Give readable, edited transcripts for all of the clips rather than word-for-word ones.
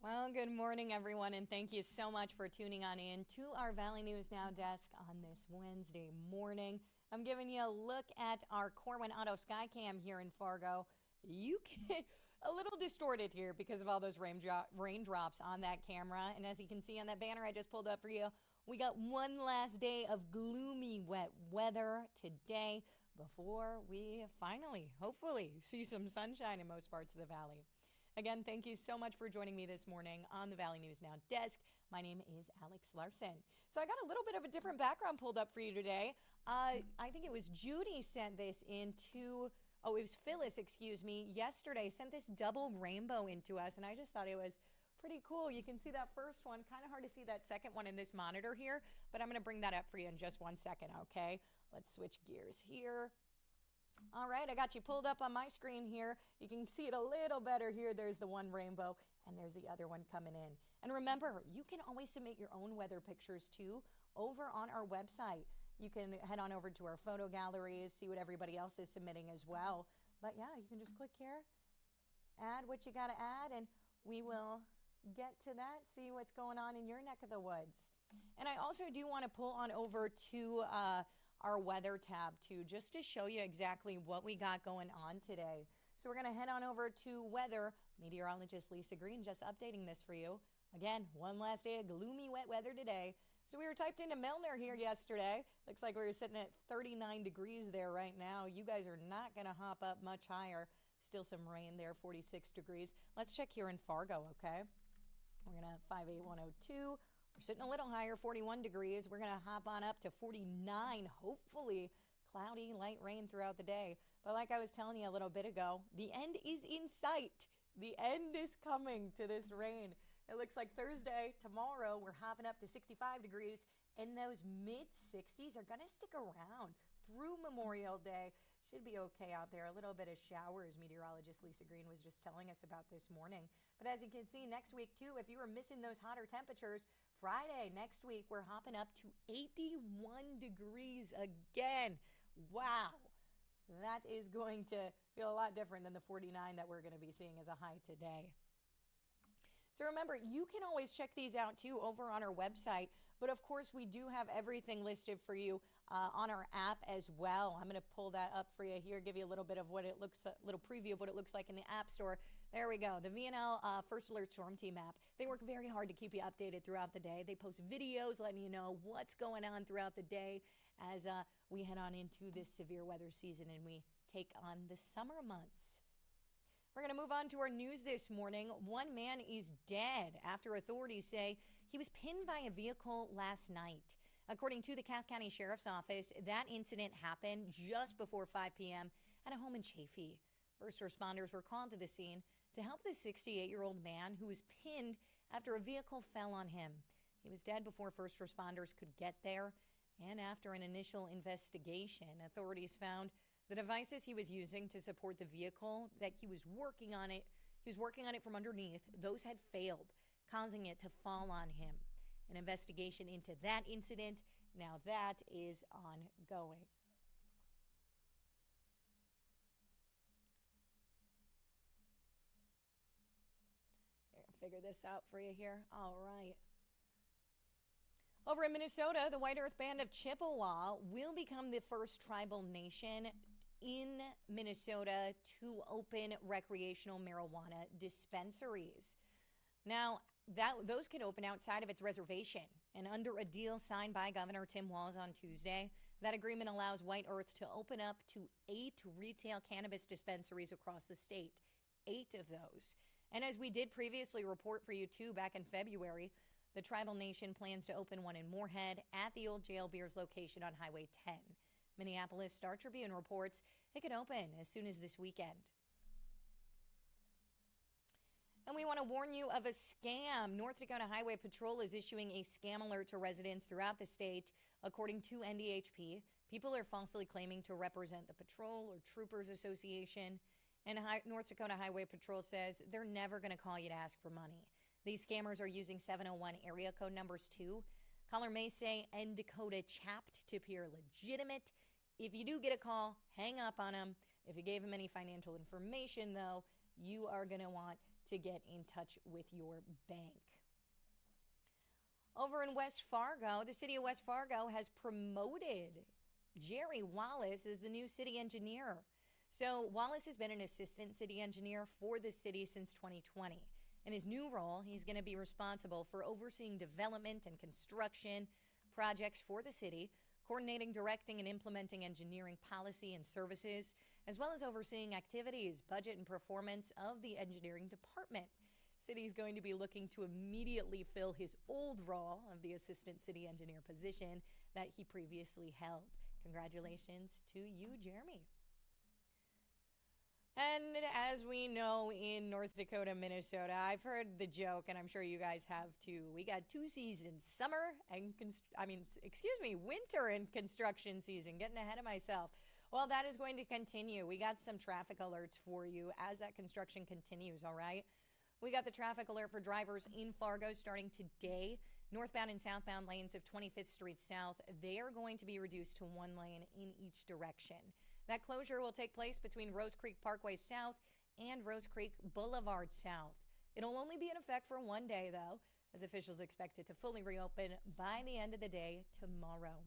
Well, good morning, everyone, and thank you so much for tuning on in to our Valley News Now desk on this Wednesday morning. I'm giving you a look at our Corwin Auto Skycam here in Fargo. You can a little distorted here because of all those raindrops on that camera, and as you can see on that banner I just pulled up for you, we got one last day of gloomy wet weather today before we finally, hopefully, see some sunshine in most parts of the valley. Again, thank you so much for joining me this morning on the Valley News Now desk. My name is Alex Larson. So I got a little bit of a different background pulled up for you today. I think it was Judy sent this into, oh, it was Phyllis, excuse me, yesterday, sent this double rainbow into us, and I just thought it was pretty cool. You can see that first one, kind of hard to see that second one in this monitor here, but I'm going to bring that up for you in just 1 second, okay? Let's switch gears here. All right, I got you pulled up on my screen here. You can see it a little better here. There's the one rainbow, and there's the other one coming in. And remember, you can always submit your own weather pictures too over on our website. You can head on over to our photo galleries, see what everybody else is submitting as well. But yeah, you can just click here, add what you got to add, and we will get to that, see what's going on in your neck of the woods. And I also do want to pull on over to our weather tab too, just to show you exactly what we got going on today. So we're going to head on over to weather. Meteorologist Lisa Green just updating this for you. Again, one last day of gloomy wet weather today. So we were typed into Milner here yesterday. Looks like we were sitting at 39 degrees there right now. You guys are not going to hop up much higher. Still some rain there, 46 degrees. Let's check here in Fargo, okay? We're going to 58102. We're sitting a little higher, 41 degrees. We're going to hop on up to 49, hopefully cloudy, light rain throughout the day. But like I was telling you a little bit ago, the end is in sight. The end is coming to this rain. It looks like Thursday, tomorrow, we're hopping up to 65 degrees, and those mid-60s are going to stick around through Memorial Day. Should be okay out there. A little bit of showers, meteorologist Lisa Green was just telling us about this morning. But as you can see, next week, too, if you were missing those hotter temperatures, Friday next week, we're hopping up to 81 degrees again. Wow. That is going to feel a lot different than the 49 that we're going to be seeing as a high today. So remember, you can always check these out too over on our website. But of course, we do have everything listed for you on our app as well. I'm going to pull that up for you here, give you a little bit of what it looks, a little preview of what it looks like in the App Store. There we go. The VNL First Alert Storm Team app. They work very hard to keep you updated throughout the day. They post videos letting you know what's going on throughout the day as we head on into this severe weather season and we take on the summer months. We're going to move on to our news this morning. One man is dead after authorities say he was pinned by a vehicle last night. According to the Cass County Sheriff's Office, that incident happened just before 5 p.m. at a home in Chaffee. First responders were called to the scene to help the 68-year-old man who was pinned after a vehicle fell on him. He was dead before first responders could get there, and after an initial investigation, authorities found the devices he was using to support the vehicle that he was working on it from underneath. Those had failed, causing it to fall on him. An investigation into that incident, now that is ongoing. I'll figure this out for you here. All right. Over in Minnesota, the White Earth Band of Chippewa will become the first tribal nation in Minnesota to open recreational marijuana dispensaries. Now, those can open outside of its reservation. And under a deal signed by Governor Tim Walz on Tuesday, that agreement allows White Earth to open up to 8 retail cannabis dispensaries across the state. 8 of those. And as we did previously report for you too back in February, the tribal nation plans to open one in Moorhead at the old Jail Beers location on Highway 10. Minneapolis Star Tribune reports it could open as soon as this weekend. And we want to warn you of a scam. North Dakota Highway Patrol is issuing a scam alert to residents throughout the state. According to NDHP, people are falsely claiming to represent the Patrol or Troopers Association. And North Dakota Highway Patrol says they're never going to call you to ask for money. These scammers are using 701 area code numbers too. Caller may say N Dakota chapped to appear legitimate. If you do get a call, hang up on them. If you gave them any financial information, though, you are going to want to get in touch with your bank. Over in West Fargo, the city of West Fargo has promoted Jerry Wallace as the new city engineer. So Wallace has been an assistant city engineer for the city since 2020. In his new role, he's going to be responsible for overseeing development and construction projects for the city, coordinating, directing, and implementing engineering policy and services, as well as overseeing activities, budget, and performance of the engineering department. City is going to be looking to immediately fill his old role of the assistant city engineer position that he previously held. Congratulations to you, Jeremy. And as we know in North Dakota, Minnesota, I've heard the joke, and I'm sure you guys have too. We got 2 seasons, summer and, winter and construction season. Getting ahead of myself. Well, that is going to continue. We got some traffic alerts for you as that construction continues, all right? We got the traffic alert for drivers in Fargo starting today. Northbound and southbound lanes of 25th Street South, they are going to be reduced to 1 lane in each direction. That closure will take place between Rose Creek Parkway South and Rose Creek Boulevard South. It'll only be in effect for 1 day, though, as officials expect it to fully reopen by the end of the day tomorrow.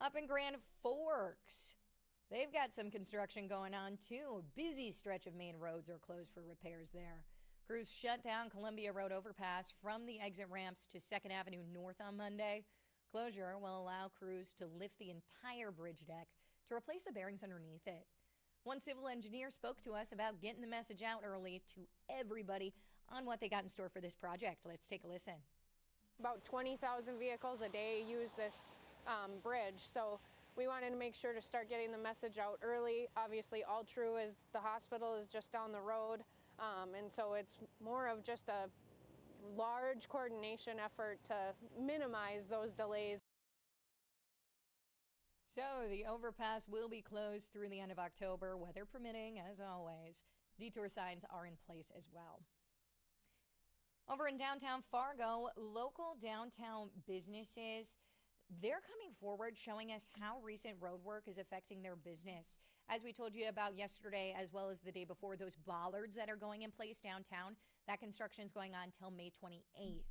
Up in Grand Forks, they've got some construction going on, too. A busy stretch of main roads are closed for repairs there. Crews shut down Columbia Road overpass from the exit ramps to 2nd Avenue North on Monday. Closure will allow crews to lift the entire bridge deck to replace the bearings underneath it. One civil engineer spoke to us about getting the message out early to everybody on what they got in store for this project. Let's take a listen. About 20,000 vehicles a day use this bridge, so we wanted to make sure to start getting the message out early. Obviously, All True is the hospital is just down the road, and so it's more of just a large coordination effort to minimize those delays. So the overpass will be closed through the end of October, weather permitting, as always. Detour signs are in place as well. Over in downtown Fargo, local downtown businesses, they're coming forward showing us how recent road work is affecting their business. As we told you about yesterday, as well as the day before, those bollards that are going in place downtown, that construction is going on till May 28th.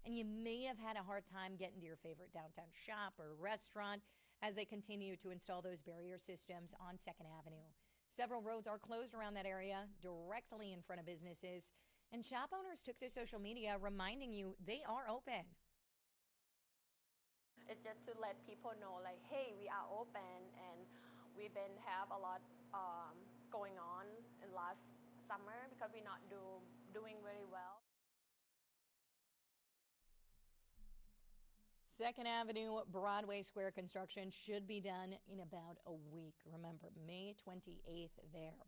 And you may have had a hard time getting to your favorite downtown shop or restaurant as they continue to install those barrier systems on 2nd Avenue. Several roads are closed around that area, directly in front of businesses. And shop owners took to social media reminding you they are open. It's just to let people know, like, hey, we are open, and we've been have a lot going on in last summer because we're not doing very well. 2nd Avenue Broadway Square construction should be done in about a week. Remember, May 28th there.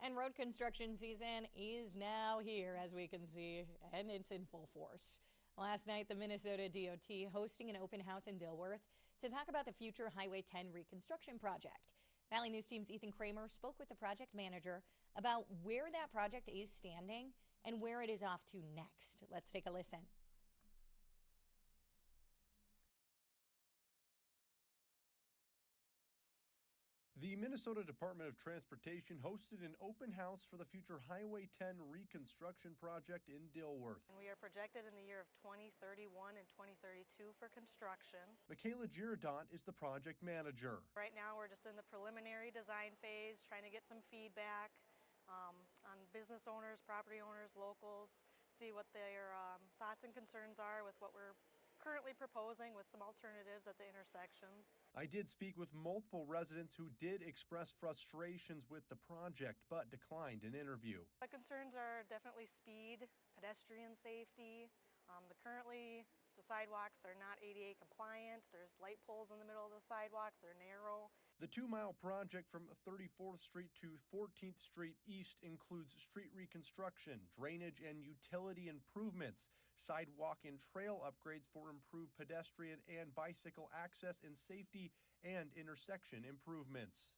And road construction season is now here, as we can see, and it's in full force. Last night, the Minnesota DOT hosting an open house in Dilworth to talk about the future Highway 10 reconstruction project. Valley News Team's Ethan Kramer spoke with the project manager about where that project is standing and where it is off to next. Let's take a listen. The Minnesota Department of Transportation hosted an open house for the future Highway 10 reconstruction project in Dilworth. We are projected in the year of 2031 and 2032 for construction. Michaela Girodont is the project manager. Right now we're just in the preliminary design phase, trying to get some feedback on business owners, property owners, locals, see what their thoughts and concerns are with what we're currently proposing with some alternatives at the intersections. I did speak with multiple residents who did express frustrations with the project but declined an interview. The concerns are definitely speed, pedestrian safety. Currently the sidewalks are not ADA compliant. There's light poles in the middle of the sidewalks. They're narrow. The 2-mile project from 34th Street to 14th Street East includes street reconstruction, drainage and utility improvements, sidewalk and trail upgrades for improved pedestrian and bicycle access and safety, and intersection improvements.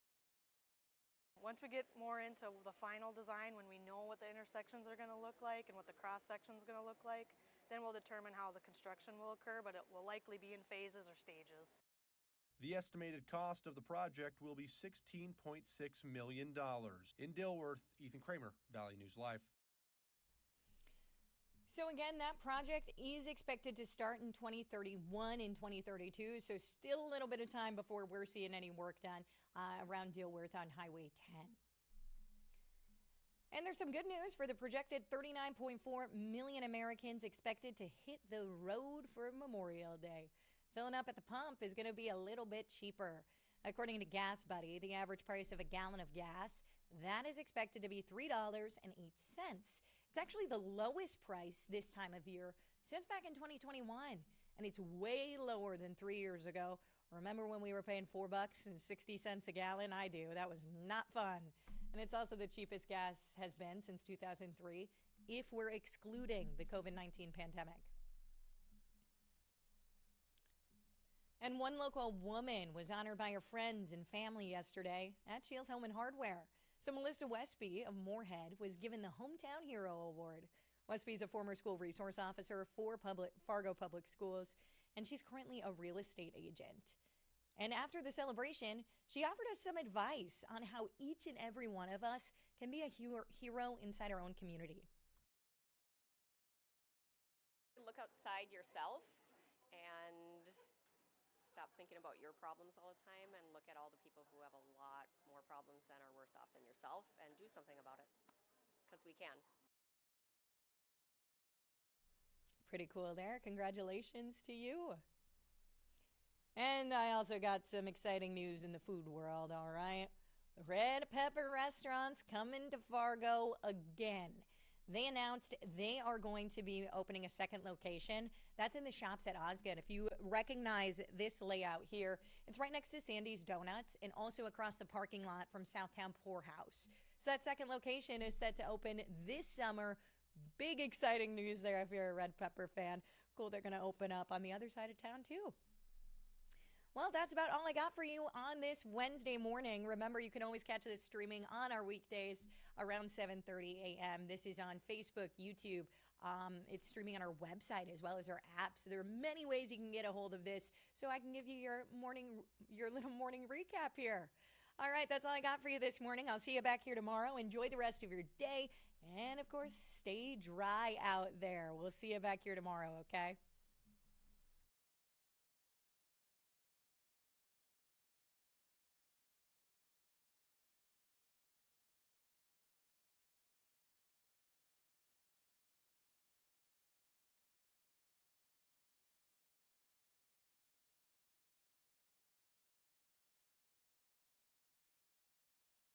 Once we get more into the final design, when we know what the intersections are going to look like and what the cross section is going to look like, then we'll determine how the construction will occur, but it will likely be in phases or stages. The estimated cost of the project will be $16.6 million. In Dilworth, Ethan Kramer, Valley News Live. So again, that project is expected to start in 2031 and 2032, so still a little bit of time before we're seeing any work done around Dilworth on Highway 10. And there's some good news for the projected 39.4 million Americans expected to hit the road for Memorial Day. Filling up at the pump is going to be a little bit cheaper. According to Gas Buddy, the average price of a gallon of gas, that is expected to be $3.08. It's actually the lowest price this time of year since back in 2021, and it's way lower than 3 years ago. Remember when we were paying $4.60 a gallon? I do. That was not fun. And it's also the cheapest gas has been since 2003, if we're excluding the COVID-19 pandemic. And one local woman was honored by her friends and family yesterday at Shields Home and Hardware. So Melissa Westby of Moorhead was given the Hometown Hero Award. Westby is a former school resource officer for Fargo Public Schools, and she's currently a real estate agent. And after the celebration, she offered us some advice on how each and every one of us can be a hero inside our own community. Look outside yourself and stop thinking about your problems all the time and look at all the people who have a lot more problems and are worse off than yourself and do something about it, because we can. Pretty cool there. Congratulations to you. And I also got some exciting news in the food world, all right? Red Pepper Restaurants coming to Fargo again. They announced they are going to be opening a second location. That's in the shops at Osgood. If you recognize this layout here, it's right next to Sandy's Donuts and also across the parking lot from Southtown Poorhouse. So that second location is set to open this summer. Big exciting news there if you're a Red Pepper fan. Cool, they're going to open up on the other side of town too. Well, that's about all I got for you on this Wednesday morning. Remember, you can always catch this streaming on our weekdays around 7:30 a.m. This is on Facebook, YouTube. It's streaming on our website as well as our app. So there are many ways you can get a hold of this. So I can give you your little morning recap here. All right, that's all I got for you this morning. I'll see you back here tomorrow. Enjoy the rest of your day. And, of course, stay dry out there. We'll see you back here tomorrow, okay?